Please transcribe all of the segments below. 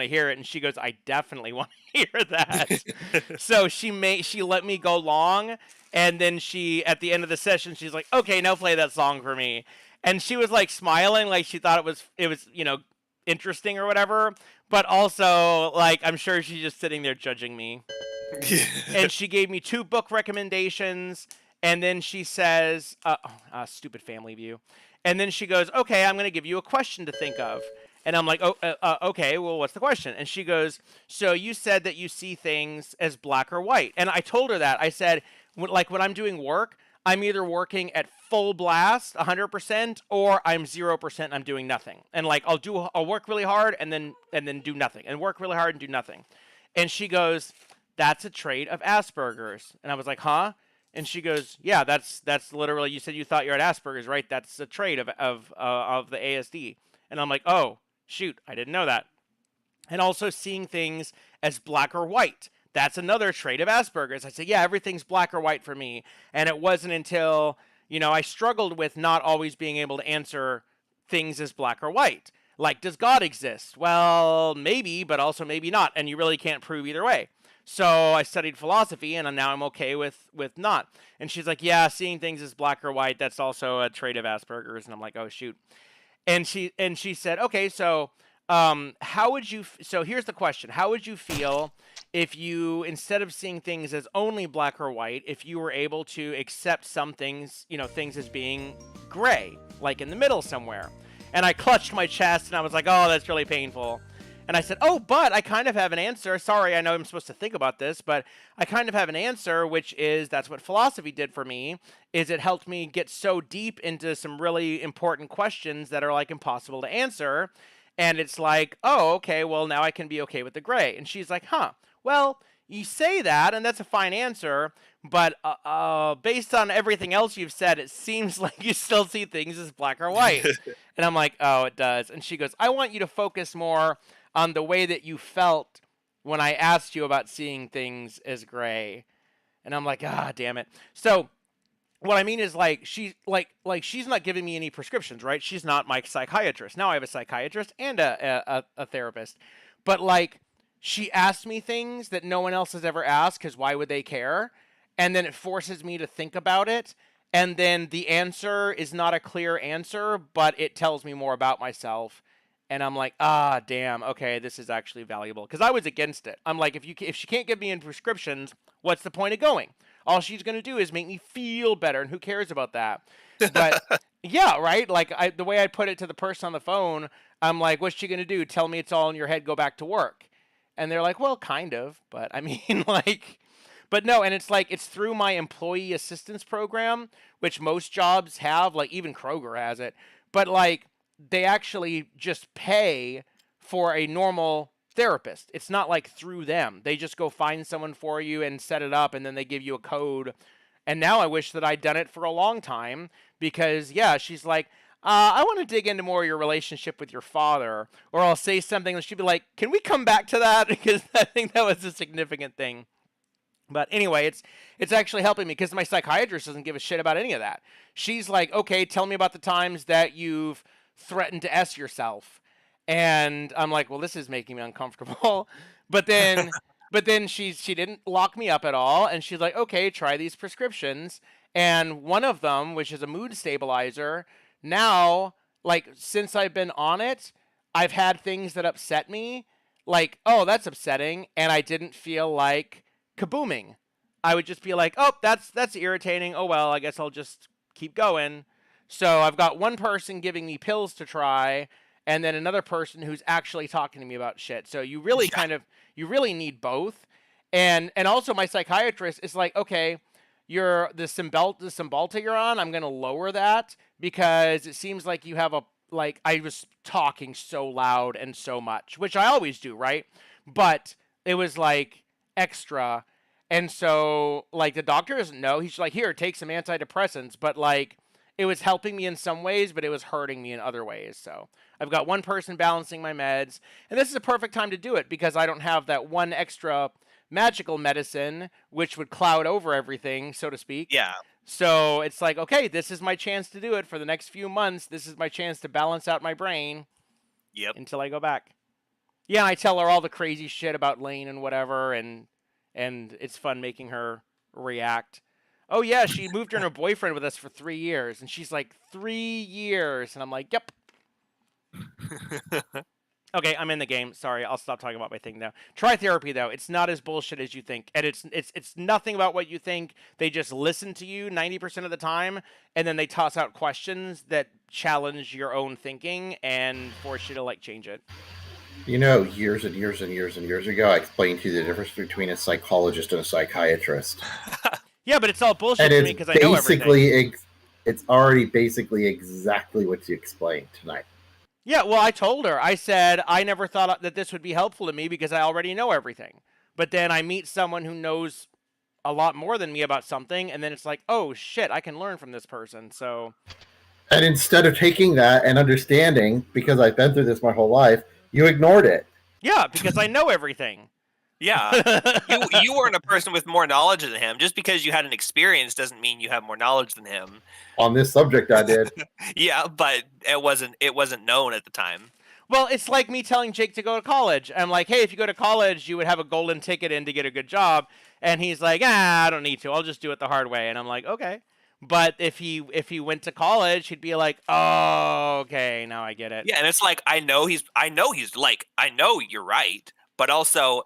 to hear it?" And she goes, "I definitely want to hear that." So she let me go long, and then she at the end of the session she's like, "Okay, now play that song for me." And she was like smiling, like she thought it was interesting or whatever, but also like I'm sure she's just sitting there judging me. And she gave me 2 book recommendations, and then she says, "Stupid Family View," and then she goes, "Okay, I'm going to give you a question to think of." And I'm like, "Oh, okay. Well, what's the question?" And she goes, "So you said that you see things as black or white." And I told her that. I said, like when I'm doing work, I'm either working at full blast, 100%, or I'm 0%. I'm doing nothing. And like I'll work really hard and then do nothing, and work really hard and do nothing. And she goes, "That's a trait of Asperger's." And I was like, "Huh?" And she goes, "Yeah, that's literally. You said you thought you're at Asperger's, right? That's a trait of the ASD." And I'm like, "Oh shoot, I didn't know that." And also seeing things as black or white. That's another trait of Asperger's. I said, "Yeah, everything's black or white for me." And it wasn't until I struggled with not always being able to answer things as black or white. Like, does God exist? Well, maybe, but also maybe not. And you really can't prove either way. So I studied philosophy, and now I'm okay with not. And she's like, "Yeah, seeing things as black or white, that's also a trait of Asperger's." And I'm like, "Oh shoot." And she said, "Okay, so how would you? So here's the question: How would you feel if you, instead of seeing things as only black or white, if you were able to accept some things, things as being gray, like in the middle somewhere?" And I clutched my chest, and I was like, "Oh, that's really painful." And I said, "Oh, but I kind of have an answer. Sorry, I know I'm supposed to think about this, but I kind of have an answer, which is that's what philosophy did for me, is it helped me get so deep into some really important questions that are like impossible to answer. And it's like, oh, okay, well, now I can be okay with the gray." And she's like, "Huh, well, you say that, and that's a fine answer, but based on everything else you've said, it seems like you still see things as black or white." And I'm like, "Oh, it does." And she goes, "I want you to focus more on the way that you felt when I asked you about seeing things as gray." And I'm like, "Ah, damn it." So what I mean is like she's not giving me any prescriptions, right? She's not my psychiatrist. Now I have a psychiatrist and a therapist. But like she asked me things that no one else has ever asked, because why would they care? And then it forces me to think about it. And then the answer is not a clear answer, but it tells me more about myself. And I'm like, "Ah, damn. Okay, this is actually valuable." Because I was against it. I'm like, if she can't give me any prescriptions, what's the point of going? All she's gonna do is make me feel better, and who cares about that? But yeah, right. Like the way I put it to the person on the phone, I'm like, "What's she gonna do? Tell me it's all in your head. Go back to work." And they're like, "Well, kind of, but I mean, like." But no, and it's like it's through my employee assistance program, which most jobs have, like even Kroger has it. But like they actually just pay for a normal therapist. It's not like through them. They just go find someone for you and set it up, and then they give you a code. And now I wish that I'd done it for a long time, because yeah, she's like, "I want to dig into more of your relationship with your father," or I'll say something and she'd be like, "Can we come back to that?" Because I think that was a significant thing. But anyway, it's actually helping me, because my psychiatrist doesn't give a shit about any of that. She's like, "Okay, tell me about the times that you've threatened to S yourself." And I'm like, "Well, this is making me uncomfortable." But then she didn't lock me up at all, and she's like, "Okay, try these prescriptions." And one of them, which is a mood stabilizer, now like since I've been on it, I've had things that upset me, like, "Oh, that's upsetting," and I didn't feel like kabooming. I would just be like, "Oh, that's irritating. Oh well, I guess I'll just keep going." So I've got one person giving me pills to try, and then another person who's actually talking to me about shit. So Yeah. you really need both. And also my psychiatrist is like, "Okay, you're the Cymbalta you're on, I'm gonna lower that, because it seems like you have a, like, I was talking so loud and so much, which I always do, right? But it was like extra." And so like the doctor doesn't know. He's like, "Here, take some antidepressants," but like it was helping me in some ways, but it was hurting me in other ways. So I've got one person balancing my meds, and this is a perfect time to do it, because I don't have that one extra magical medicine which would cloud over everything, so to speak. Yeah. So it's like, okay, this is my chance to do it for the next few months. This is my chance to balance out my brain Yep. until I go back. Yeah, I tell her all the crazy shit about Lane and whatever, and it's fun making her react. Oh yeah, she moved her and her boyfriend with us for 3 years, and she's like 3 years, and I'm like, yep. Okay, I'm in the game. Sorry, I'll stop talking about my thing now. Try therapy though. It's not as bullshit as you think, and it's nothing about what you think. They just listen to you 90% of the time, and then they toss out questions that challenge your own thinking and force you to like change it. Years and years and years and years ago, I explained to you the difference between a psychologist and a psychiatrist, Yeah, but it's all bullshit and to me because I know everything. it's already basically exactly what you explained tonight. Yeah, well, I told her. I said I never thought that this would be helpful to me because I already know everything. But then I meet someone who knows a lot more than me about something, and then it's like, oh shit, I can learn from this person. So And instead of taking that and understanding, because I've been through this my whole life, you ignored it. yeah, because I know everything. Yeah. You weren't a person with more knowledge than him. Just because you had an experience doesn't mean you have more knowledge than him. On this subject, I did. Yeah, but it wasn't known at the time. Well, it's like me telling Jake to go to college. I'm like, hey, if you go to college, you would have a golden ticket in to get a good job. And he's like, I don't need to. I'll just do it the hard way. And I'm like, okay. But if he went to college, he'd be like, oh, okay, now I get it. Yeah, and it's like I know you're right, but also,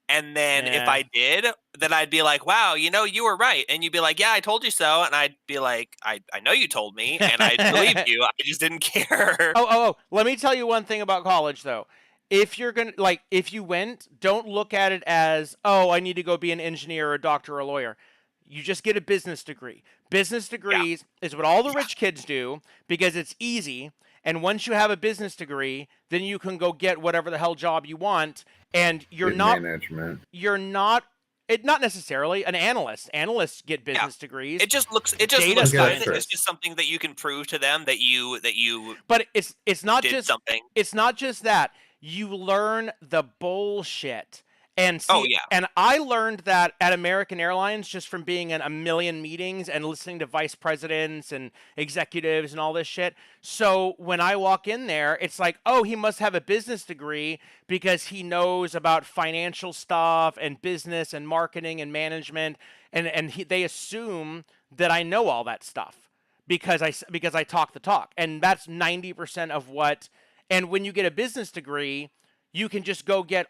And then if Yeah. I did, then I'd be like, wow, you were right. And you'd be like, yeah, I told you so. And I'd be like, I know you told me, and I believe you. I just didn't care. Oh. Let me tell you one thing about college, though. If you're gonna if you went, don't look at it as, oh, I need to go be an engineer or a doctor or a lawyer. You just get a business degree. Business degrees is what all the rich kids do because it's easy. And once you have a business degree, then you can go get whatever the hell job you want. And you're In not management. not necessarily an analyst. Analysts get business degrees. It just looks Data good. scientist. It's just something that you can prove to them that you But it's not did just something. it's not just that. You learn the bullshit. And see, Oh, yeah. and I learned that at American Airlines just from being in a million meetings and listening to vice presidents and executives and all this shit. So when I walk in there, it's like, oh, he must have a business degree because he knows about financial stuff and business and marketing and management, and they assume that I know all that stuff because I talk the talk, and that's 90% of what. And when you get a business degree, you can just go get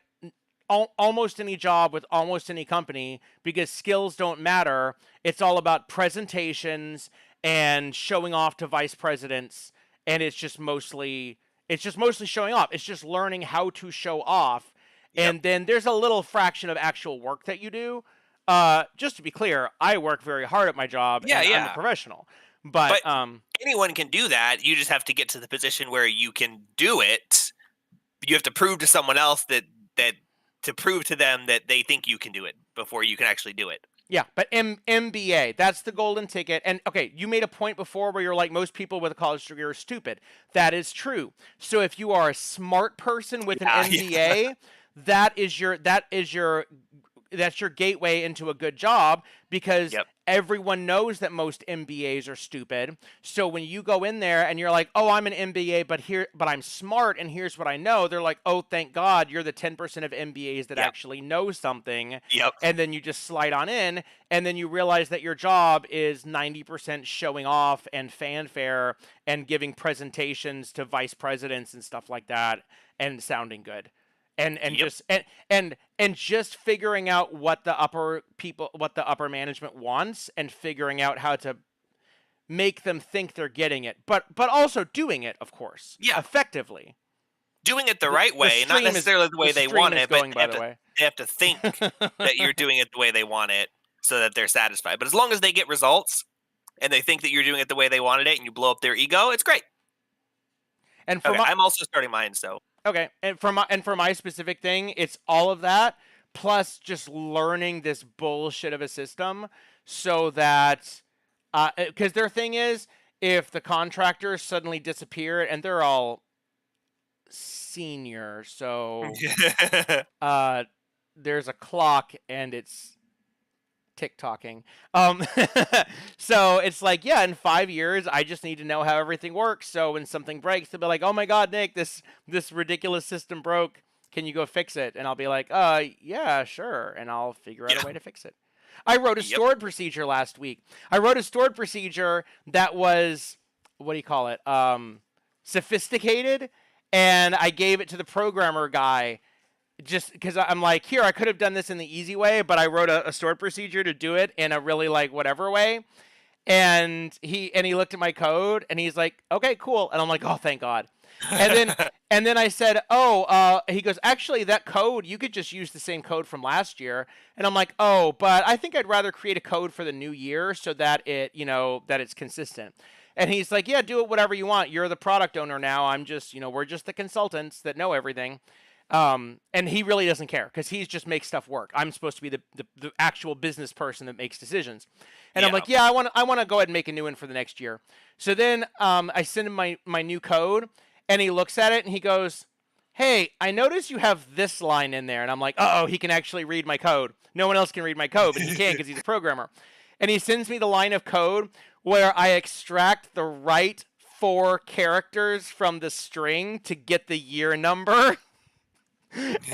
almost any job with almost any company because skills don't matter. It's all about presentations and showing off to vice presidents, and it's just mostly showing off. It's just learning how to show off, and then there's a little fraction of actual work that you do. Just to be clear, I work very hard at my job. Yeah, and I'm yeah. a professional, but anyone can do that. You just have to get to the position where you can do it. You have to prove to someone else that to prove to them that they think you can do it before you can actually do it. Yeah, but MBA, that's the golden ticket. And okay, you made a point before where you're like, most people with a college degree are stupid. That is true. So if you are a smart person with an MBA, that's your gateway into a good job because everyone knows that most MBAs are stupid. So when you go in there and you're like, oh, I'm an MBA, but I'm smart and here's what I know, they're like, oh, thank God you're the 10% of MBAs that actually know something. Yep. And then you just slide on in, and then you realize that your job is 90% showing off and fanfare and giving presentations to vice presidents and stuff like that and sounding good. And just figuring out what the upper management wants and figuring out how to make them think they're getting it, but also doing it, of course, effectively. Doing it the right way, not necessarily the way they want it, but they have to think that you're doing it the way they want it so that they're satisfied. But as long as they get results and they think that you're doing it the way they wanted it and you blow up their ego, it's great. And I'm also starting mine, so. Okay, and for my specific thing, it's all of that plus just learning this bullshit of a system so that because their thing is if the contractors suddenly disappear and they're all senior, so there's a clock and it's tick-tocking. So it's like, yeah, in 5 years, I just need to know how everything works. So when something breaks, they'll be like, oh my God, Nick, this ridiculous system broke. can you go fix it? And I'll be like, yeah, sure. And I'll figure out a way to fix it. I wrote a stored procedure last week. I wrote a stored procedure that was, what do you call it? Sophisticated. And I gave it to the programmer guy just because I'm like, here, I could have done this in the easy way, but I wrote a stored procedure to do it in a really like whatever way. And he looked at my code and he's like, okay, cool. And I'm like, oh, thank God. And then I said, he goes, actually, that code, you could just use the same code from last year. And I'm like, oh, but I think I'd rather create a code for the new year so that it, that it's consistent. And he's like, yeah, do it whatever you want. You're the product owner now. I'm just, we're just the consultants that know everything. And he really doesn't care because he just makes stuff work. I'm supposed to be the actual business person that makes decisions. And I'm like, yeah, I want to go ahead and make a new one for the next year. So then I send him my new code and he looks at it and he goes, hey, I notice you have this line in there. And I'm like, uh-oh, he can actually read my code. No one else can read my code, but he can because he's a programmer. And he sends me the line of code where I extract the right 4 characters from the string to get the year number.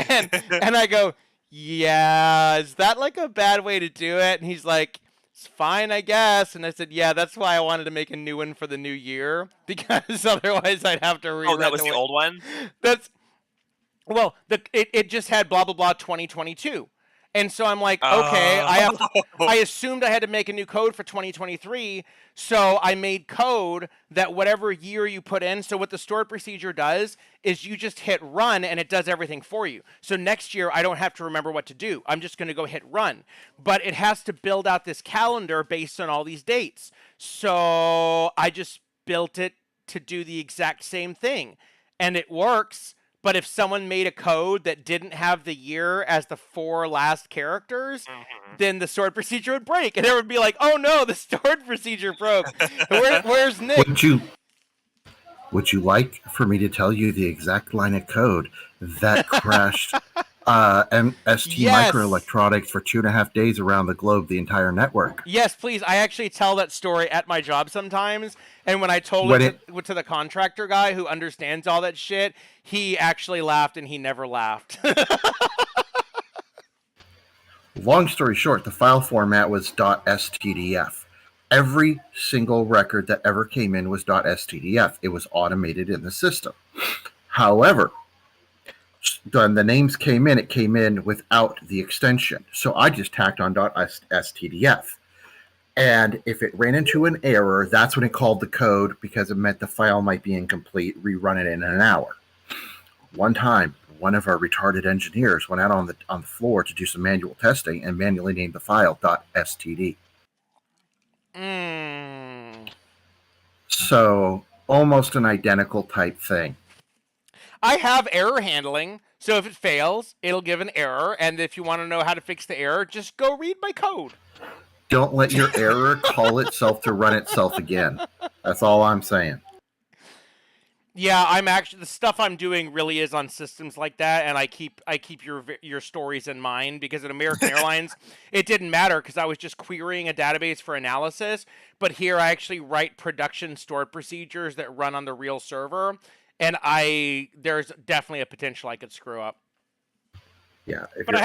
and I go, yeah, is that like a bad way to do it? And he's like, it's fine, I guess. And I said, yeah, that's why I wanted to make a new one for the new year because otherwise I'd have to rewrite. Oh, that was the old one? It just had blah blah blah 2022. And so I'm like, okay, I assumed I had to make a new code for 2023, so I made code that whatever year you put in, so what the stored procedure does is you just hit run and it does everything for you. So next year, I don't have to remember what to do. I'm just going to go hit run. But it has to build out this calendar based on all these dates. So I just built it to do the exact same thing. And it works. But if someone made a code that didn't have the year as the 4 last characters, then the stored procedure would break. And it would be like, oh no, the stored procedure broke. Where's Nick? Would you like for me to tell you the exact line of code that crashed ST Microelectronics for 2.5 days around the globe, the entire network? Yes, please. I actually tell that story at my job sometimes. And when I told it to the contractor guy who understands all that shit, he actually laughed and he never laughed. Long story short, the file format was .stdf. Every single record that ever came in was .stdf. It was automated in the system. However, when the names came in, it came in without the extension. So I just tacked on .stdf. And if it ran into an error, that's when it called the code because it meant the file might be incomplete, rerun it in an hour. One time, one of our retarded engineers went out on the floor to do some manual testing and manually named the file .std. So almost an identical type thing. I have error handling, so if it fails, it'll give an error, and if you want to know how to fix the error, just go read my code. Don't let your error call itself to run itself again. That's all I'm saying. Yeah, the stuff I'm doing really is on systems like that, and I keep your stories in mind because at American Airlines, it didn't matter because I was just querying a database for analysis, but here I actually write production stored procedures that run on the real server, and there's definitely a potential I could screw up. Yeah, if you're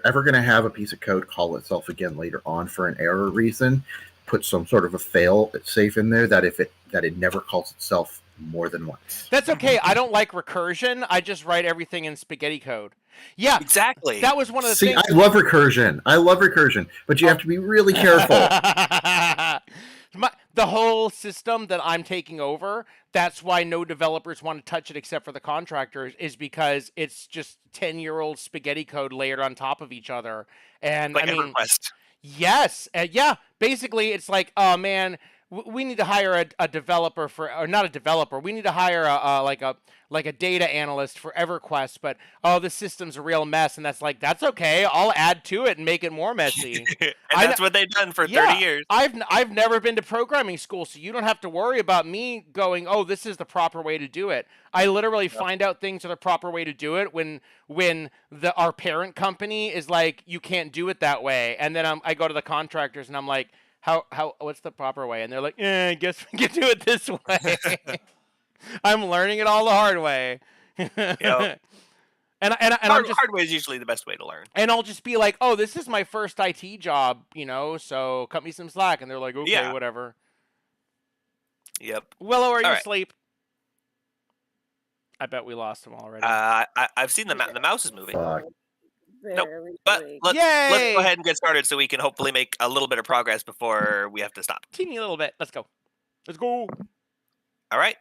ever gonna have a piece of code call itself again later on for an error reason, put some sort of a fail safe in there that it never calls itself more than once. That's okay. I don't like recursion. I just write everything in spaghetti code. Yeah, exactly. That was one of the things. I love recursion, but you have to be really careful. The whole system that I'm taking over, that's why no developers want to touch it except for the contractors, is because it's just 10-year-old spaghetti code layered on top of each other. And like EverQuest. Yes. Yeah. Basically, it's like, oh, man, we need to hire a developer or not a developer. We need to hire a data analyst for EverQuest, but the system's a real mess, and that's okay. I'll add to it and make it more messy. And that's what they've done for 30 years. I've never been to programming school, so you don't have to worry about me going, oh, this is the proper way to do it. I literally find out things are the proper way to do it when our parent company is like, you can't do it that way, and then I go to the contractors and I'm like, what's the proper way? And they're like, I guess we can do it this way. I'm learning it all the hard way. Yep. And hard way is usually the best way to learn. And I'll just be like, oh, this is my first IT job, so cut me some slack. And they're like, okay, whatever. Yep. Willow, are you asleep? I bet we lost him already. I've seen the mouse is moving. Nope. But let's go ahead and get started so we can hopefully make a little bit of progress before we have to stop. Teeny little bit. Let's go. All right.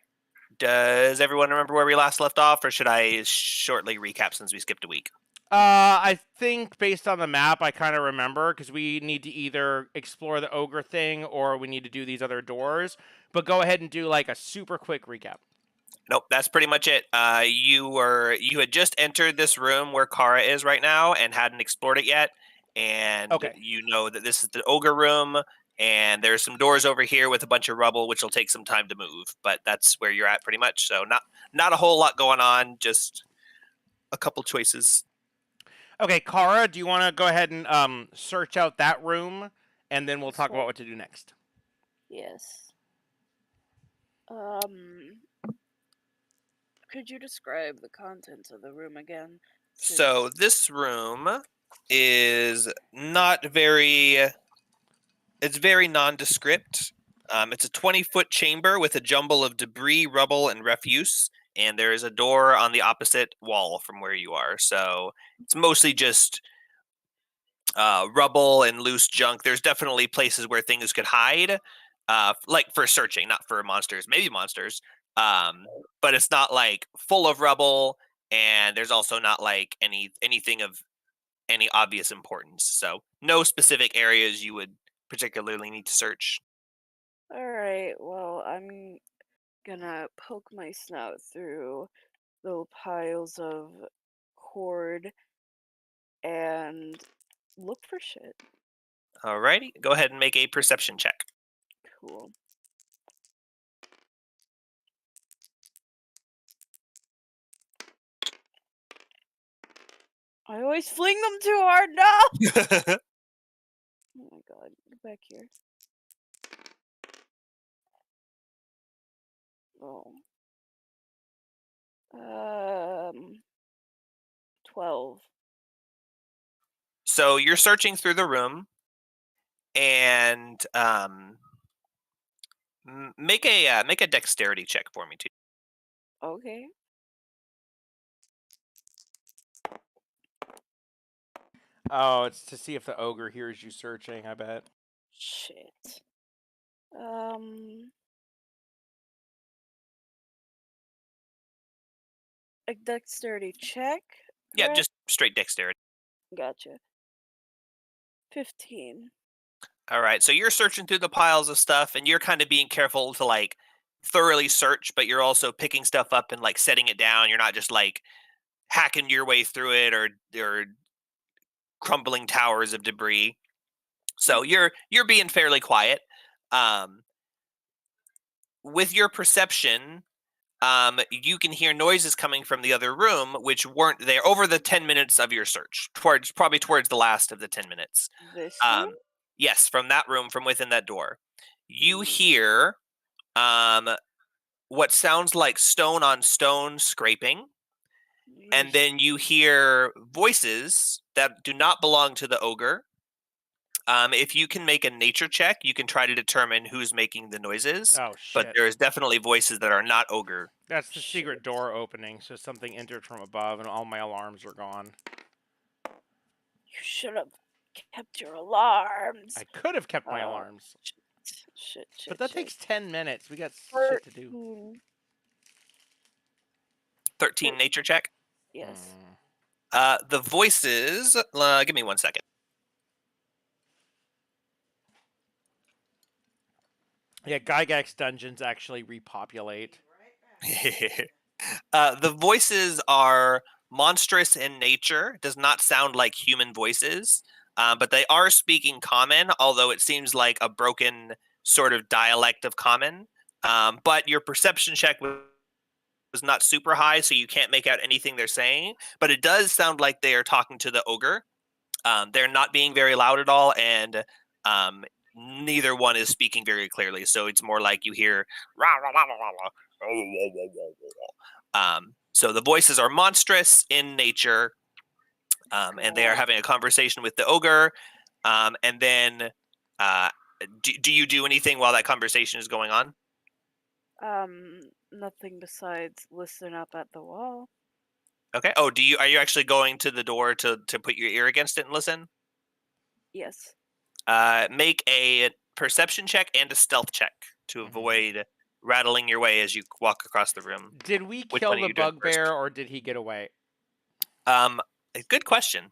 Does everyone remember where we last left off, or should I shortly recap since we skipped a week? I think based on the map, I kind of remember, because we need to either explore the ogre thing or we need to do these other doors. But go ahead and do like a super quick recap. Nope, that's pretty much it. You had just entered this room where Kara is right now and hadn't explored it yet. And you know that this is the ogre room. And there's some doors over here with a bunch of rubble, which will take some time to move. But that's where you're at pretty much. So not a whole lot going on, just a couple choices. Okay, Kara, do you want to go ahead and search out that room? And then we'll talk about what to do next. Yes. Could you describe the contents of the room again? So this room is not very... It's very nondescript. It's a 20-foot chamber with a jumble of debris, rubble, and refuse. And there is a door on the opposite wall from where you are. So it's mostly just rubble and loose junk. There's definitely places where things could hide, like for searching, not for monsters. Maybe monsters. But it's not like full of rubble. And there's also not like anything of any obvious importance. So no specific areas you would particularly need to search. All right, well, I'm gonna poke my snout through the piles of cord and look for shit. Alrighty, go ahead and make a perception check. Cool. I always fling them too hard now! Oh my god, get back here. Oh. 12. So you're searching through the room, and make a dexterity check for me too. Okay. Oh, it's to see if the ogre hears you searching, I bet. Shit. A dexterity check? Yeah, right? Just straight dexterity. Gotcha. 15. All right, so you're searching through the piles of stuff, and you're kind of being careful to like thoroughly search, but you're also picking stuff up and like setting it down. You're not just like hacking your way through it or crumbling towers of debris. So you're being fairly quiet. With your perception, you can hear noises coming from the other room, which weren't there over the 10 minutes of your search, probably towards the last of the 10 minutes. This room? Yes, from that room, from within that door. You hear what sounds like stone on stone scraping. And then you hear voices that do not belong to the ogre. If you can make a nature check, you can try to determine who's making the noises. Oh, shit. But there's definitely voices that are not ogre. That's the secret door opening, so something entered from above and all my alarms are gone. You should have kept your alarms. I could have kept my alarms. Shit. But that takes 10 minutes. We got shit to do. 13 nature check? Yes. The voices, give me 1 second. Yeah, Gygax dungeons actually repopulate. The voices are monstrous in nature. Does not sound like human voices, but they are speaking common, although it seems like a broken sort of dialect of common. But your perception check was not super high, so you can't make out anything they're saying. But it does sound like they are talking to the ogre. They're not being very loud at all, and neither one is speaking very clearly. So it's more like you hear So the voices are monstrous in nature, and they are having a conversation with the ogre. And then, do you do anything while that conversation is going on? Nothing besides listen up at the wall. Okay. Oh, are you actually going to the door to put your ear against it and listen? Yes. Make a perception check and a stealth check to avoid rattling your way as you walk across the room. Did we kill the bugbear, or did he get away? Good question.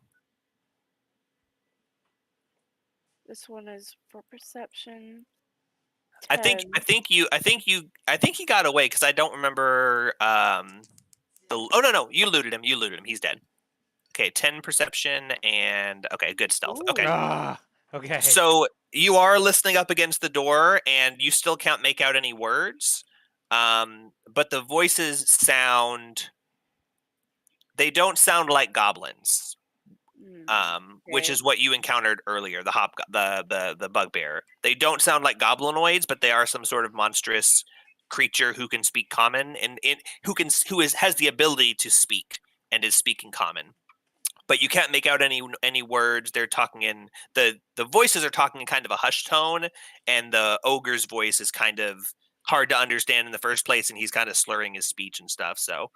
This one is for perception. 10. I think he got away because I don't remember. No, you looted him. He's dead. Okay, 10 perception and okay, good stealth. Ooh. Okay. Okay. So you are listening up against the door, and you still can't make out any words. But the voices sound. They don't sound like goblins. Which is what you encountered earlier, the bugbear. They don't sound like goblinoids, but they are some sort of monstrous creature who can speak common and has the ability to speak and is speaking common. But you can't make out any words. They're talking in the voices are talking in kind of a hushed tone, and the ogre's voice is kind of hard to understand in the first place, and he's kind of slurring his speech and stuff. So,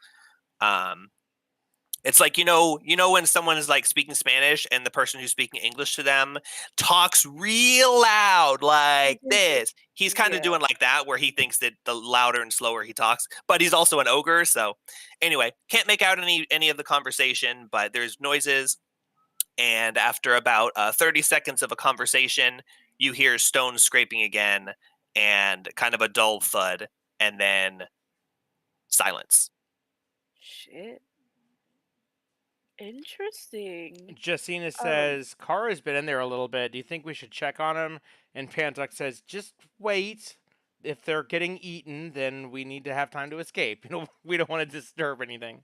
it's like when someone is like speaking Spanish and the person who's speaking English to them talks real loud like this. He's kind of doing like that, where he thinks that the louder and slower he talks, but he's also an ogre. So anyway, can't make out any of the conversation, but there's noises. And after about 30 seconds of a conversation, you hear stones scraping again and kind of a dull thud, and then silence. Shit. Interesting. Jacina says, Kara's been in there a little bit. Do you think we should check on him? And Pantuk says, just wait. If they're getting eaten, then we need to have time to escape. We don't want to disturb anything.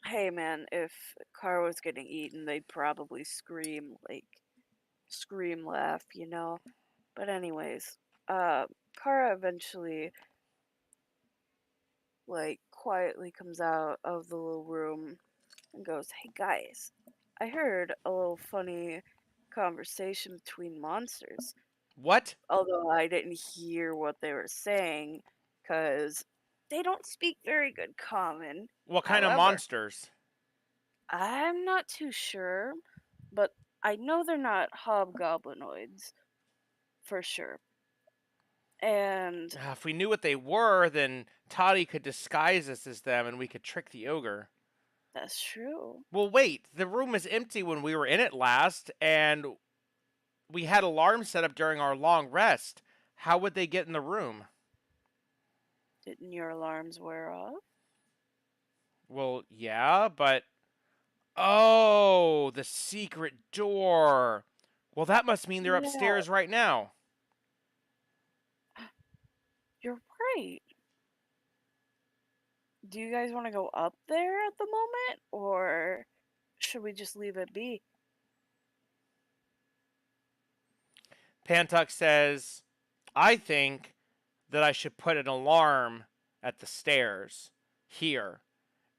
Hey, man, if Kara was getting eaten, they'd probably scream, laugh, But anyways, Kara eventually, quietly comes out of the little room and goes, hey guys, I heard a little funny conversation between monsters. What? Although I didn't hear what they were saying, because they don't speak very good common. What kind of monsters? I'm not too sure, but I know they're not hobgoblinoids, for sure. And if we knew what they were, then Toddy could disguise us as them and we could trick the ogre. That's true. Well, wait, the room was empty when we were in it last, and we had alarms set up during our long rest. How would they get in the room? Didn't your alarms wear off? Well, yeah, but... Oh, the secret door. Well, that must mean they're upstairs right now. You're right. Do you guys want to go up there at the moment, or should we just leave it be? Pantuk says, I think that I should put an alarm at the stairs here,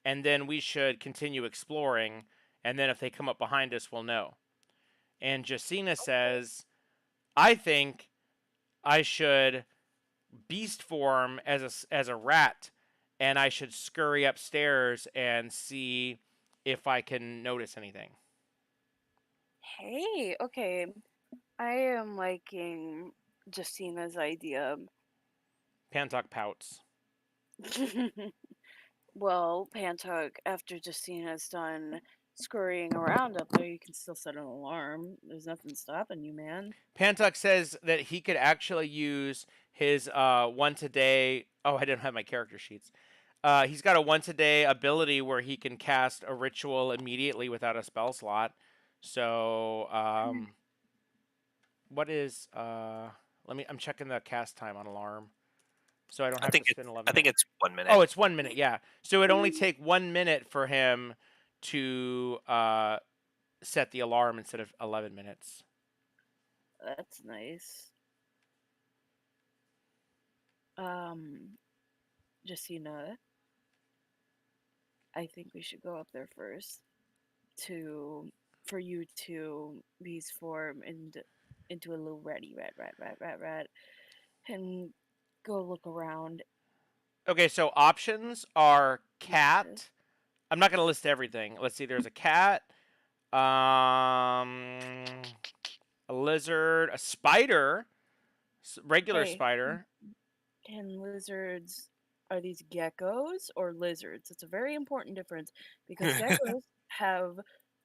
and then we should continue exploring, and then if they come up behind us, we'll know. And Jacina says, I think I should beast form as a rat, and I should scurry upstairs and see if I can notice anything. Hey, okay. I am liking Jacina's idea. Pantuk pouts. Well, Pantuk, after Jacina's done scurrying around up there, you can still set an alarm. There's nothing stopping you, man. Pantuk says that he could actually use his once a day. Oh, I didn't have my character sheets. He's got a once a day ability where he can cast a ritual immediately without a spell slot. So, what is I'm checking the cast time on alarm. So I don't have to spend 11 minutes. I think it's 1 minute. Oh, it's 1 minute, yeah. So it'd only take 1 minute for him to set the alarm instead of 11 minutes. That's nice. Jacina. I think we should go up there first for you to beast form into a little ratty rat and go look around. Okay, so options are cat. I'm not gonna list everything. Let's see. There's a cat, a lizard, a spider, regular Hey, spider. can lizards are these geckos or lizards? It's a very important difference because geckos have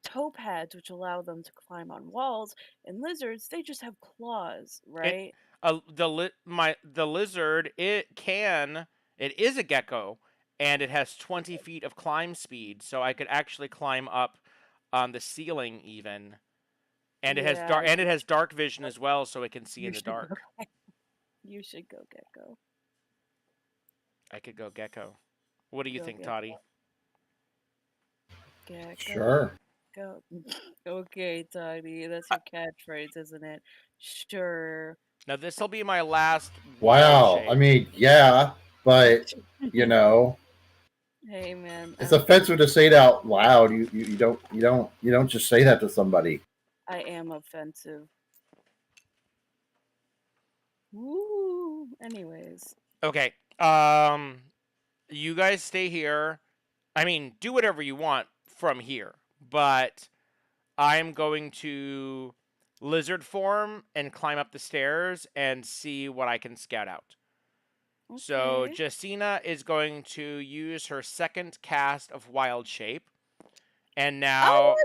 toe pads which allow them to climb on walls, and lizards they just have claws, right? The lizard it is a gecko, and it has 20 feet of climb speed, so I could actually climb up on the ceiling even. And it has dark vision as well, so it can see in the dark. You should go gecko. I could go gecko. What do you think, Toddy? Gecko. Sure. Go. Okay, Toddy, that's your catchphrase, isn't it? Sure. Now this will be my last. Wow. I mean, yeah, but you know, hey man, it's offensive to say it out loud. You don't just say that to somebody. I am offensive. Woo. Anyways. Okay. You guys stay here. I mean, do whatever you want from here, but I'm going to lizard form and climb up the stairs and see what I can scout out. Okay. So Jacina is going to use her second cast of Wild Shape, and now,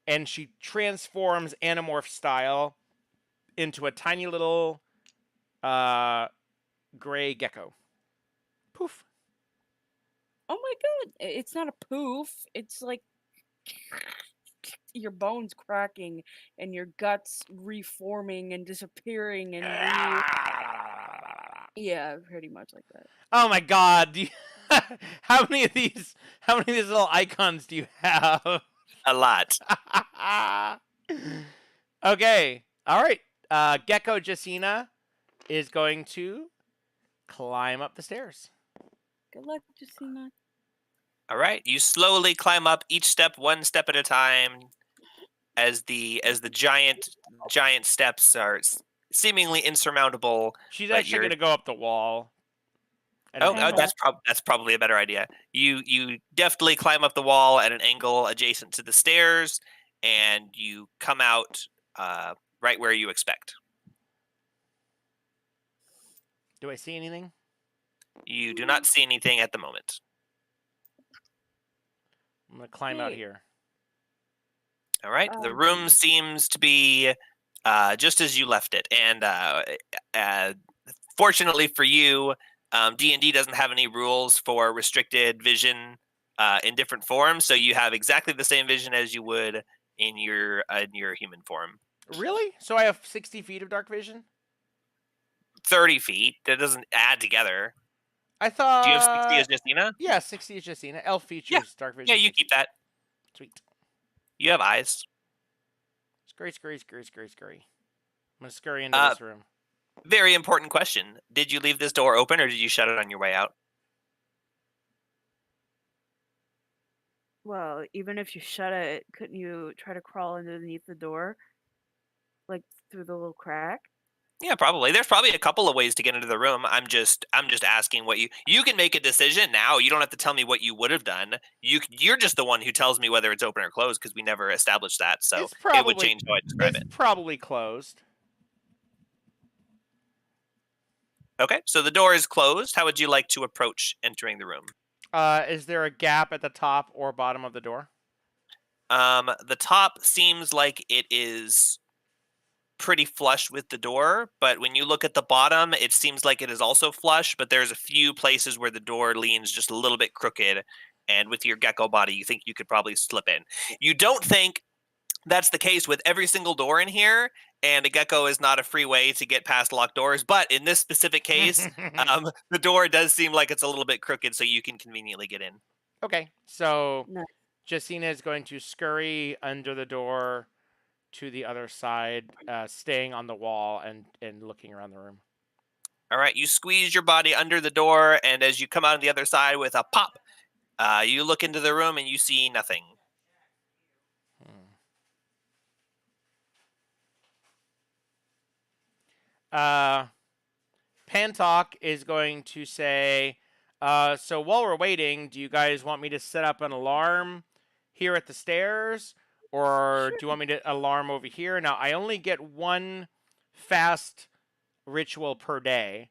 and she transforms Animorph style into a tiny little gray gecko. Poof. Oh my god! It's not a poof. It's like your bones cracking and your guts reforming and disappearing and yeah, pretty much like that. Oh my god! How many of these little icons do you have? A lot. Okay. All right. Gecko Jacina is going to climb up the stairs. Good luck, Jacina. All right. You slowly climb up each step, one step at a time, as the giant steps are seemingly insurmountable. She's actually going to go up the wall. That's probably a better idea. You definitely climb up the wall at an angle adjacent to the stairs, and you come out right where you expect. Do I see anything? You do not see anything at the moment. I'm going to climb out here. All right. The room seems to be just as you left it. And fortunately for you, D&D doesn't have any rules for restricted vision in different forms. So you have exactly the same vision as you would in your human form. Really? So I have 60 feet of dark vision? 30 feet. That doesn't add together. I thought... Do you have 60 as Jacina? Yeah, 60 as Jacina. Elf features dark vision. Yeah, you keep that. Sweet. You have eyes. Scurry. I'm going to scurry into this room. Very important question. Did you leave this door open or did you shut it on your way out? Well, even if you shut it, couldn't you try to crawl underneath the door? Like through the little crack? Yeah, probably. There's probably a couple of ways to get into the room. I'm just asking what you can make a decision now. You don't have to tell me what you would have done. You're just the one who tells me whether it's open or closed because we never established that. So it would change how I describe it. It's probably closed. Okay, so the door is closed. How would you like to approach entering the room? Is there a gap at the top or bottom of the door? The top seems like it is pretty flush with the door, but when you look at the bottom, it seems like it is also flush, but there's a few places where the door leans just a little bit crooked, and with your gecko body, you think you could probably slip in. You don't think that's the case with every single door in here, and a gecko is not a free way to get past locked doors, but in this specific case, the door does seem like it's a little bit crooked, so you can conveniently get in. Okay, so Jacina is going to scurry under the door to the other side, staying on the wall and looking around the room. All right, you squeeze your body under the door, and as you come out on the other side with a pop, You look into the room and you see nothing. Pantalk is going to say, so while we're waiting, do you guys want me to set up an alarm here at the stairs? Or do you want me to alarm over here? Now, I only get one fast ritual per day.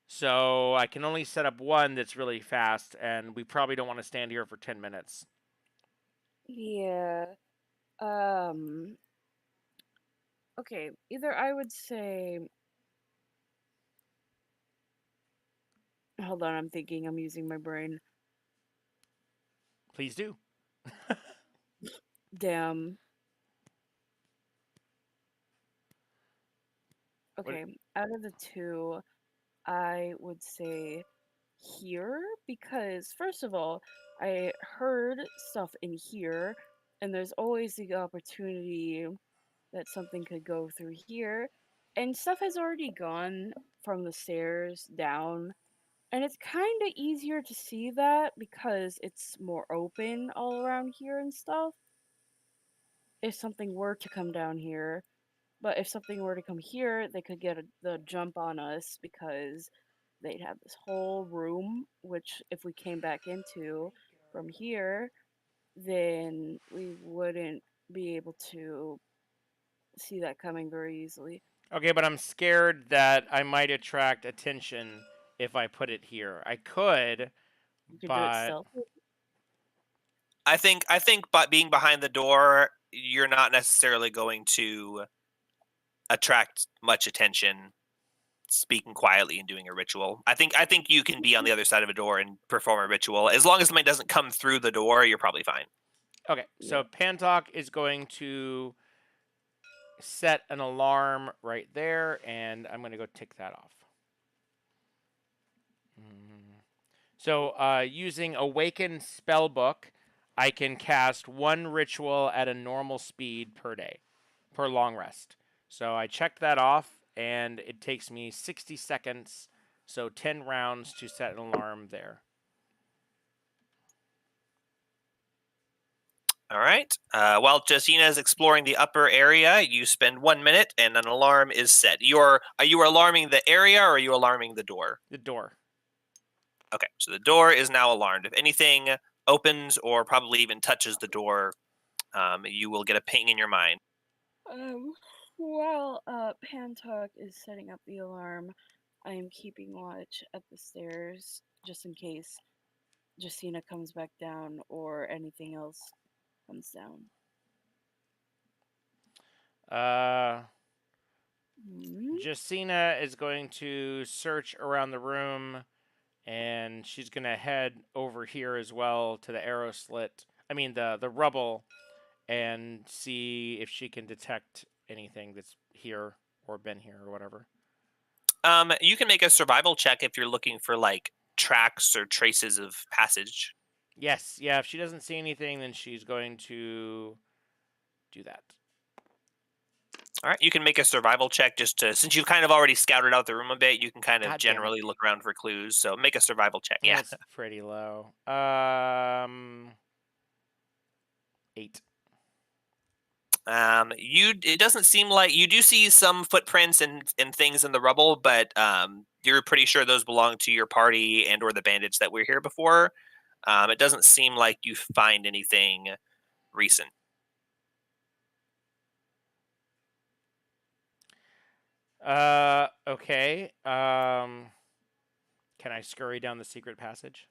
So I can only set up one that's really fast, and we probably don't want to stand here for 10 minutes. Yeah. Okay, either I would say... Hold on, I'm thinking. I'm using my brain. Please do. Damn. Okay, out of the two, I would say here, because first of all, I heard stuff in here, and there's always the opportunity that something could go through here, and stuff has already gone from the stairs down, and it's kind of easier to see that because it's more open all around here and stuff. If something were to come down here, but if something were to come here, they could get the jump on us because they'd have this whole room, which if we came back into from here, then we wouldn't be able to see that coming very easily. Okay, but I'm scared that I might attract attention if I put it here. I could, You but... do it stealthy. I think but being behind the door, you're not necessarily going to attract much attention speaking quietly and doing a ritual. I think you can be on the other side of a door and perform a ritual. As long as somebody doesn't come through the door, you're probably fine. Okay, so Pantalk is going to set an alarm right there, and I'm going to go tick that off. So using Awaken Spellbook, I can cast one ritual at a normal speed per day, per long rest. So I checked that off, and it takes me 60 seconds, so 10 rounds to set an alarm there. All right. While Josina is exploring the upper area, you spend 1 minute, and an alarm is set. Are you alarming the area, or are you alarming the door? The door. Okay, so the door is now alarmed. If anything opens or probably even touches the door, you will get a ping in your mind. While Pantalk is setting up the alarm, I am keeping watch at the stairs just in case Josina comes back down or anything else comes down. Josina is going to search around the room, and she's going to head over here as well to the arrow slit. I mean, the rubble, and see if she can detect anything that's here or been here or whatever. You can make a survival check if you're looking for, like, tracks or traces of passage. Yes, yeah, if she doesn't see anything, then she's going to do that. All right, you can make a survival check just to, since you've kind of already scouted out the room a bit, you can kind of generally look around for clues. So make a survival check. Yeah, that's pretty low. 8. It doesn't seem like you do see some footprints and things in the rubble, but you're pretty sure those belong to your party and or the bandits that were here before. It doesn't seem like you find anything recent. Okay. Can I scurry down the secret passage?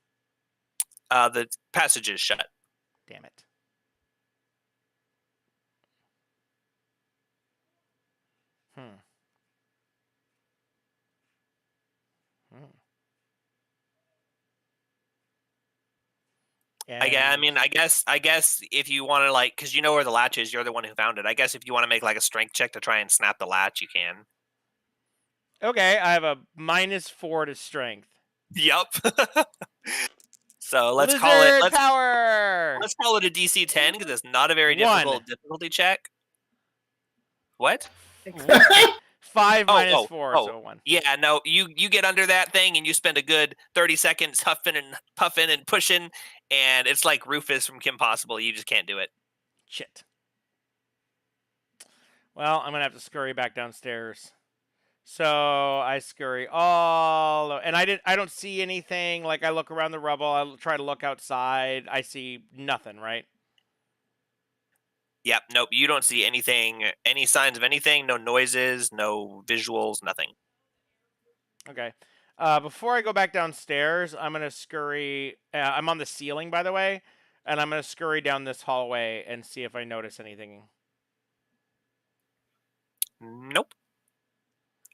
The passage is shut. Damn it. I guess if you want to, like, because you know where the latch is, you're the one who found it. I guess if you want to make like a strength check to try and snap the latch, you can. Okay, I have a -4 to strength. Yep. So let's Lizard call it power. Let's call it a DC 10 because it's not a very difficult difficulty check. What? 5 minus 4, so 1. Yeah, no, you get under that thing and you spend a good 30 seconds huffing and puffing and pushing, and it's like Rufus from Kim Possible. You just can't do it. Shit. Well, I'm gonna have to scurry back downstairs. So I scurry and I don't see anything. Like, I look around the rubble. I try to look outside. I see nothing. Right? Yep. Nope. You don't see anything. Any signs of anything? No noises. No visuals. Nothing. Okay. Before I go back downstairs, I'm gonna scurry. I'm on the ceiling, by the way, and I'm gonna scurry down this hallway and see if I notice anything. Nope.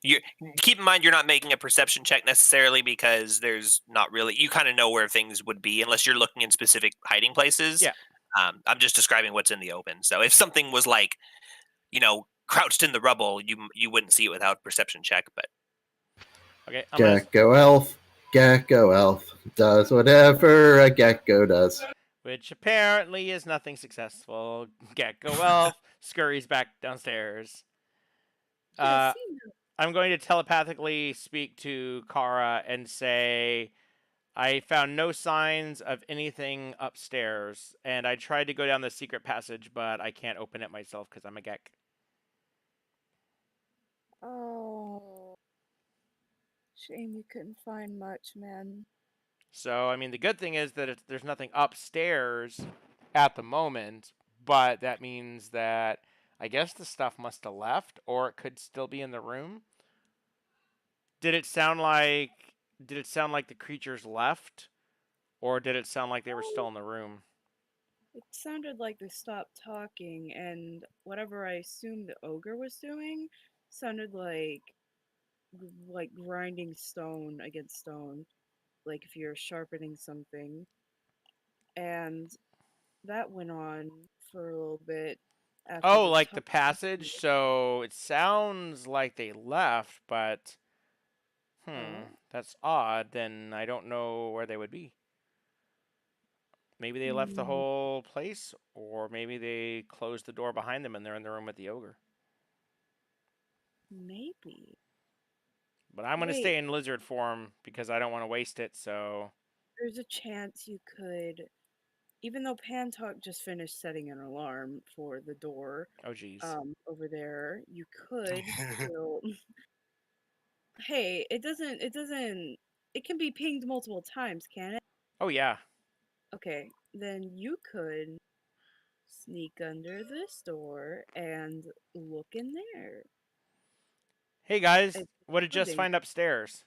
You keep in mind you're not making a perception check necessarily, because there's not really, you kind of know where things would be unless you're looking in specific hiding places. Yeah. I'm just describing what's in the open. So if something was like, crouched in the rubble, you wouldn't see it without perception check. But okay, Gecko elf does whatever a gecko does, which apparently is nothing successful. Gecko elf scurries back downstairs. I'm going to telepathically speak to Kara and say, I found no signs of anything upstairs, and I tried to go down the secret passage, but I can't open it myself because I'm a gek. Oh, shame you couldn't find much, man. So, I mean, the good thing is that there's nothing upstairs at the moment, but that means that I guess the stuff must have left, or it could still be in the room. Did it sound like the creatures left, or did it sound like they were still in the room? It sounded like they stopped talking, and whatever I assumed the ogre was doing sounded like grinding stone against stone, like if you're sharpening something. And that went on for a little bit. Oh, like the passage? So it sounds like they left, but that's odd. Then I don't know where they would be. Maybe they left the whole place, or maybe they closed the door behind them and they're in the room with the ogre. Maybe. But I'm going to stay in lizard form because I don't want to waste it, so... There's a chance you could... Even though Pantalk just finished setting an alarm for the door... Oh, jeez. Over there, you could still... Hey, it can be pinged multiple times, can it? Oh, yeah. Okay, then you could sneak under this door and look in there. Hey, guys, what did Just find upstairs?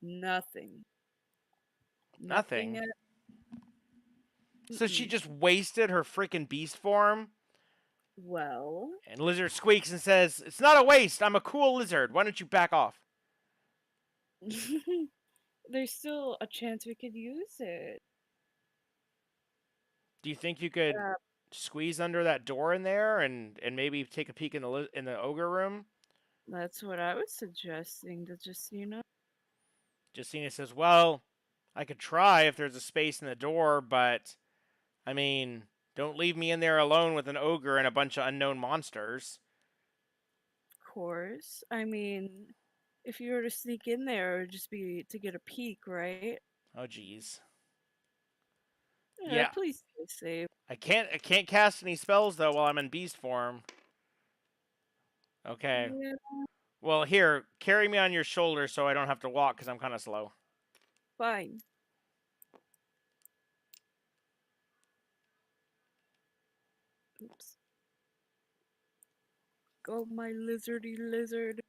Nothing. Nothing? So she just wasted her freaking beast form? Well... And Lizard squeaks and says, "It's not a waste. I'm a cool lizard. Why don't you back off?" There's still a chance we could use it. Do you think you could squeeze under that door in there and maybe take a peek in the ogre room? That's what I was suggesting to Justina. Justina says, "Well, I could try if there's a space in the door, but, I mean, don't leave me in there alone with an ogre and a bunch of unknown monsters." Of course. I mean, if you were to sneak in there, it would just be to get a peek, right? Oh, jeez. Yeah. Please stay safe. I can't cast any spells, though, while I'm in beast form. Okay. Yeah. Well, here, carry me on your shoulder so I don't have to walk because I'm kind of slow. Fine. Oops. Go, my lizardy lizard.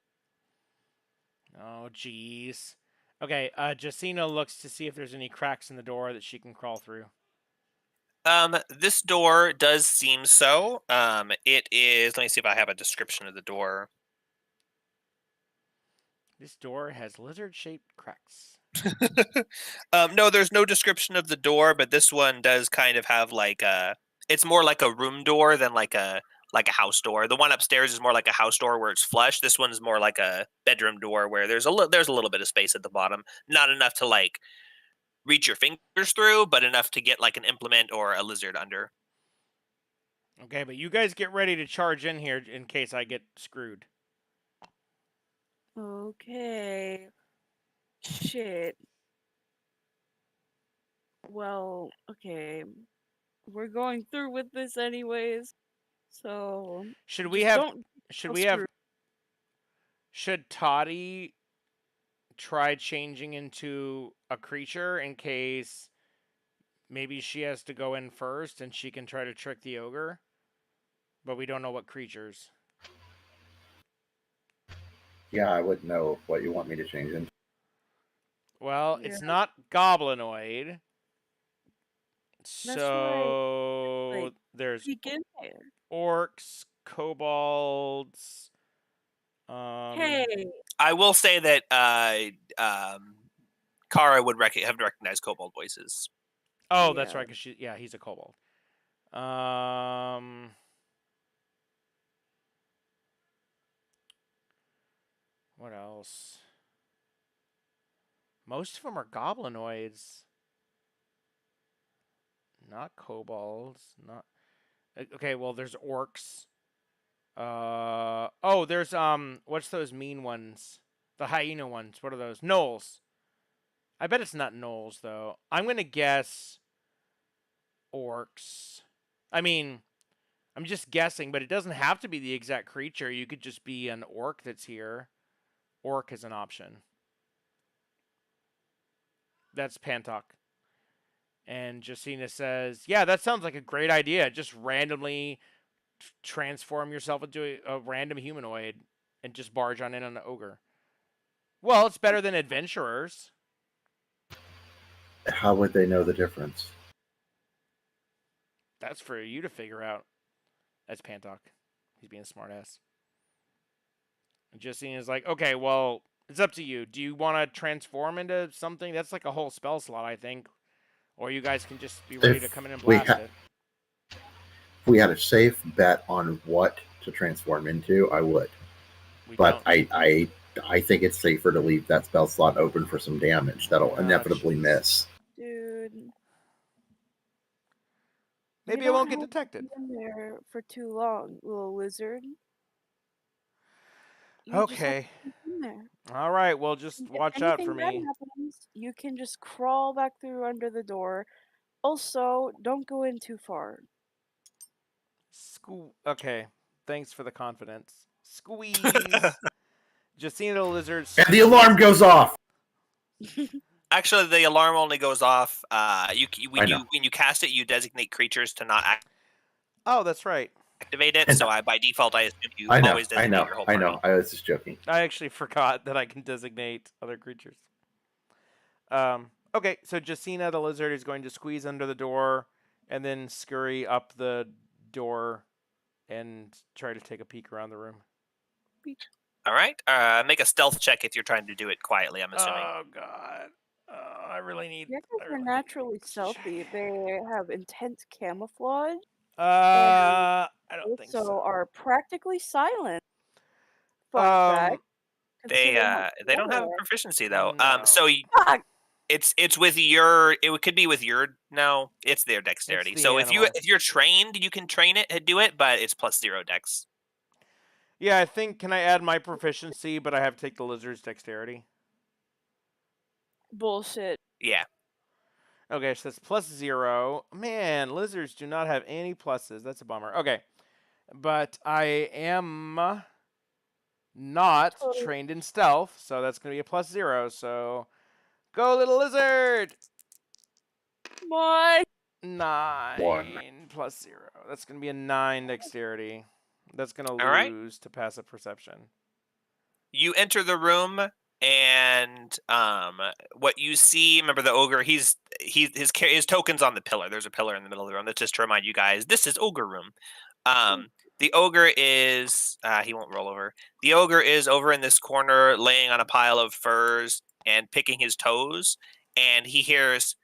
Oh, jeez. Okay, Justina looks to see if there's any cracks in the door that she can crawl through. This door does seem so. It is, let me see if I have a description of the door. This door has lizard-shaped cracks. No, there's no description of the door, but this one does kind of have like it's more like a room door than like a house door. The one upstairs is more like a house door where it's flush. This one's more like a bedroom door where there's a little bit of space at the bottom, not enough to like reach your fingers through, but enough to get like an implement or a lizard under. Okay, but you guys get ready to charge in here in case I get screwed. Okay. Shit. Well, okay. We're going through with this anyways. So Should Toddy try changing into a creature in case maybe she has to go in first and she can try to trick the ogre? But we don't know what creatures. Yeah, I wouldn't know what you want me to change into. Well, it's not goblinoid. So there's orcs, kobolds. Hey, I will say that Kara would have recognized kobold voices. Oh, that's right. Cause he's a kobold. What else? Most of them are goblinoids. Not kobolds. Not. Okay, well, there's orcs. Oh, there's what's those mean ones? The hyena ones. What are those? Gnolls. I bet it's not gnolls though. I'm gonna guess orcs. I mean, I'm just guessing, but it doesn't have to be the exact creature. You could just be an orc that's here. Orc is an option. That's Pantok. And Jacina says, yeah, that sounds like a great idea. Just randomly transform yourself into a random humanoid and just barge on in on an ogre. Well, it's better than adventurers. How would they know the difference? That's for you to figure out. That's Pantok. He's being a smartass. And Justine is like, okay, well, it's up to you. Do you want to transform into something? That's like a whole spell slot, I think. Or you guys can just be ready to come in and blast it. If we had a safe bet on what to transform into, I would. But I think it's safer to leave that spell slot open for some damage that'll inevitably miss. Dude. Maybe it won't get detected. In there for too long, little lizard. Okay. All right. Well, just watch out for me. Happens, you can just crawl back through under the door. Also, don't go in too far. Okay. Thanks for the confidence. Squeeze. Justina the lizard. And the alarm goes off. Actually, the alarm only goes off. When you cast it, you designate creatures to not act. Oh, that's right. Activate it. So by default, I assume you always designate your whole party. I know. I was just joking. I actually forgot that I can designate other creatures. Okay, so Jacina the lizard is going to squeeze under the door and then scurry up the door and try to take a peek around the room. All right. Make a stealth check if you're trying to do it quietly, I'm assuming. Oh, God. I really need... They're naturally stealthy. They have intense camouflage. I don't think so. So are practically silent. Fun fact. They don't have proficiency though. No. So it's with your. It could be with your. No, it's their dexterity. So animal. if you're trained, you can train it to do it, but it's +0 dex. Yeah, I think. Can I add my proficiency, but I have to take the lizard's dexterity? Bullshit. Yeah. Okay, so that's +0. Man, lizards do not have any pluses. That's a bummer. Okay, but I am not trained in stealth, so that's going to be a +0. So, go, little lizard! What? 9 +0. That's going to be a 9 dexterity. That's going to lose to passive perception. You enter the room, and what you see, remember the ogre, his token's on the pillar. There's a pillar in the middle of the room. That's just to remind you guys, this is ogre room. The ogre is, he won't roll over. The ogre is over in this corner laying on a pile of furs and picking his toes, and he hears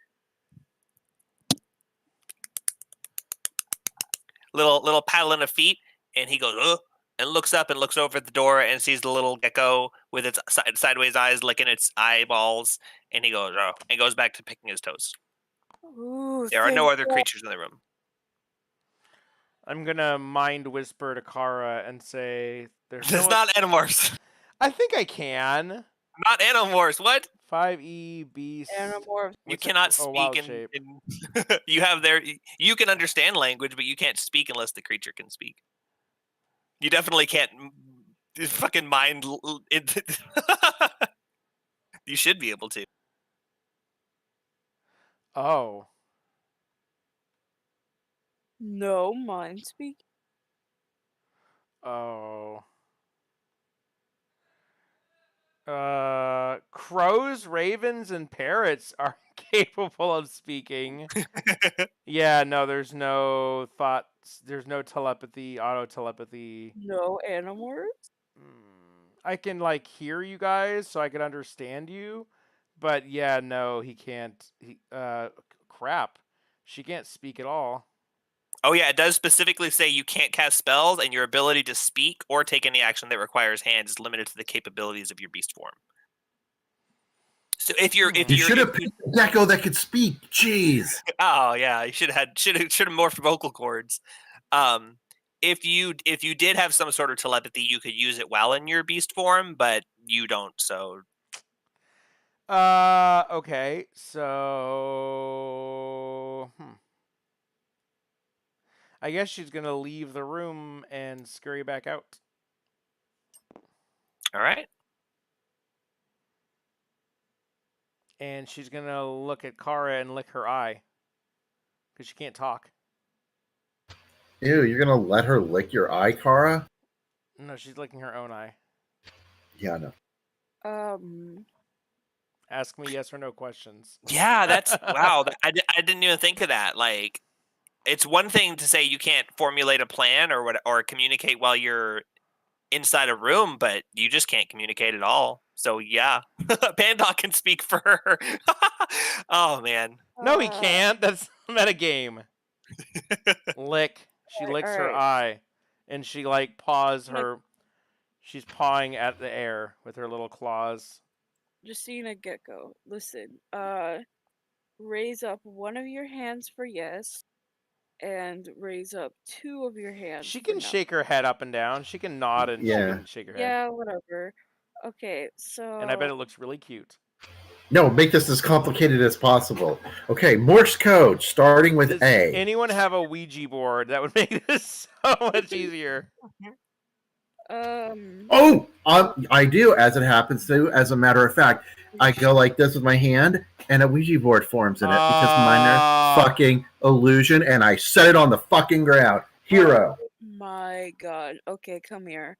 little paddling of feet, and he goes, ugh, and looks up and looks over at the door and sees the little gecko with its sideways eyes licking its eyeballs, and he goes, oh, and goes back to picking his toes. Ooh, there are no other creatures in the room. I'm gonna mind whisper to Kara and say, "There's not Animorphs." I think I can. Not Animorphs. What? 5e beast. Animorphs. You cannot speak in you have you can understand language, but you can't speak unless the creature can speak. You definitely can't fucking mind it. You should be able to. Oh. No mind speak. Oh. Crows, ravens, and parrots are capable of speaking. Yeah, no, there's no thoughts. There's no telepathy, auto telepathy. No Animorphs? I can like hear you guys, so I can understand you. But yeah, no, he can't. Crap. She can't speak at all. Oh yeah, it does specifically say you can't cast spells, and your ability to speak or take any action that requires hands is limited to the capabilities of your beast form. So if you should have picked a gecko that could speak. Jeez. Oh yeah, you should have morphed vocal cords. If you did have some sort of telepathy, you could use it while in your beast form, but you don't. So. Okay. So. I guess she's going to leave the room and scurry back out. All right. And she's going to look at Kara and lick her eye. Because she can't talk. Ew, you're going to let her lick your eye, Kara? No, she's licking her own eye. Yeah, I know. Ask me yes or no questions. Yeah, that's... wow. I didn't even think of that. Like... It's one thing to say you can't formulate a plan or communicate while you're inside a room, but you just can't communicate at all. So yeah, Pandoc can speak for her. Oh man. No, he can't. That's metagame. Lick. She licks her eye, and she like paws her. She's pawing at the air with her little claws. Justina Gecko, listen. Raise up one of your hands for yes. And raise up two of your hands. She can shake her head up and down. She can nod and she can shake her head. Yeah, whatever. Okay, so... And I bet it looks really cute. No, make this as complicated as possible. Okay, Morse code, starting with A. Anyone have a Ouija board? That would make this so much easier. I do, as it happens to. As a matter of fact, I go like this with my hand, and a Ouija board forms in it because mine are fucking illusion, and I set it on the fucking ground. Hero. Oh my god. Okay, come here.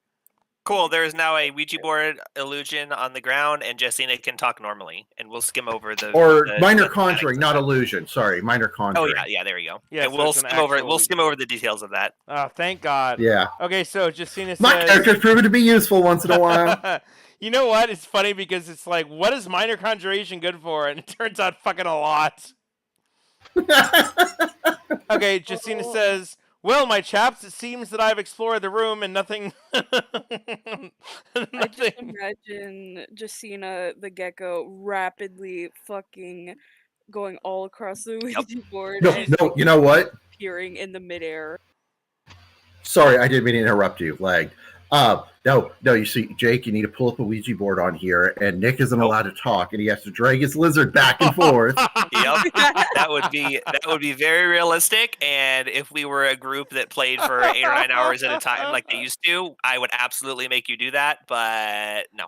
Cool. There is now a Ouija board illusion on the ground, and Justina can talk normally, and we'll skim over the minor conjuring, not illusion. Sorry, minor conjuring. Oh yeah, there we go. Yeah, and we'll skim over the details of that. Oh, thank God. Yeah. Okay, so Justina says my character's proven to be useful once in a while. You know what? It's funny because it's like, what is minor conjuration good for? And it turns out fucking a lot. Okay, Justina says, well, my chaps, it seems that I've explored the room and nothing... I just imagine Justina the Gecko rapidly fucking going all across the Ouija board. No, you know what? Appearing in the midair. Sorry, I didn't mean to interrupt you. Lagged. No, you see, Jake, you need to pull up a Ouija board on here, and Nick isn't allowed to talk, and he has to drag his lizard back and forth. Yep, that would be very realistic. And if we were a group that played for 8 or 9 hours at a time, like they used to, I would absolutely make you do that. But no.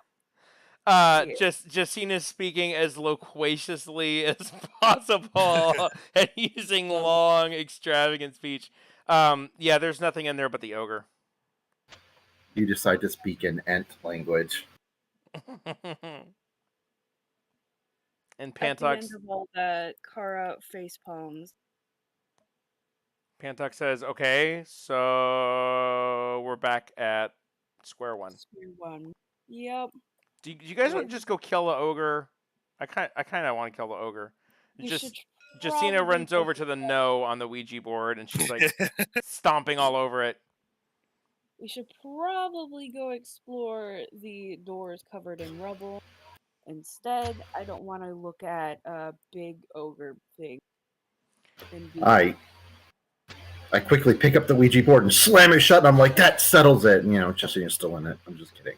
Justina's speaking as loquaciously as possible and using long, extravagant speech. Yeah, there's nothing in there but the ogre. You decide to speak in Ent language. And Pantox. At the end of all that, Kara face palms. Pantox says, "Okay, so we're back at square one." Square one. Yep. Do you guys want to just go kill the ogre? I kind of want to kill the ogre. Justina runs over to the no on the Ouija board, and she's like stomping all over it. We should probably go explore the doors covered in rubble. Instead, I don't want to look at a big ogre thing. I quickly pick up the Ouija board and slam it shut, and I'm like, that settles it. And, Justina's still in it. I'm just kidding.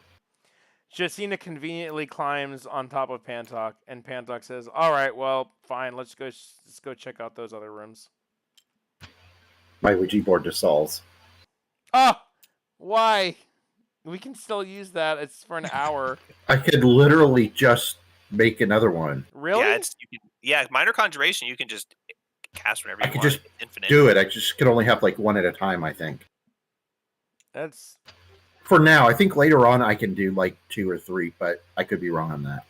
Justina conveniently climbs on top of Pantok, and Pantok says, "All right, well, fine. Let's go check out those other rooms." My Ouija board dissolves. Oh, why? We can still use that. It's for an hour. I could literally just make another one. Really? Yeah, minor conjuration. You can just cast whenever you want. I could just do it. I just could only have like one at a time, I think. That's for now. I think later on I can do like 2 or 3, but I could be wrong on that.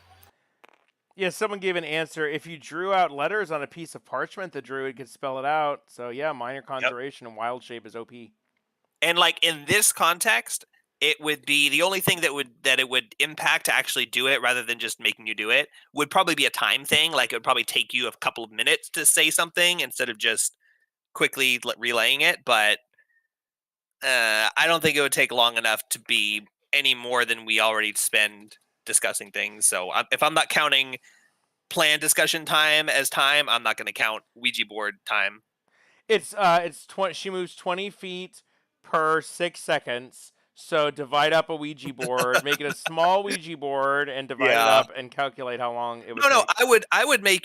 Yeah, someone gave an answer. If you drew out letters on a piece of parchment, the druid could spell it out. So yeah, minor conjuration and wild shape is OP. And like in this context, it would be the only thing that it would impact to actually do it rather than just making you do it would probably be a time thing. Like it would probably take you a couple of minutes to say something instead of just quickly relaying it. But I don't think it would take long enough to be any more than we already spend discussing things. So if I'm not counting plan discussion time as time, I'm not going to count Ouija board time. It's 20. She moves 20 feet per 6 seconds. So divide up a Ouija board, make it a small Ouija board, and divide it up and calculate how long it would take. No, I would make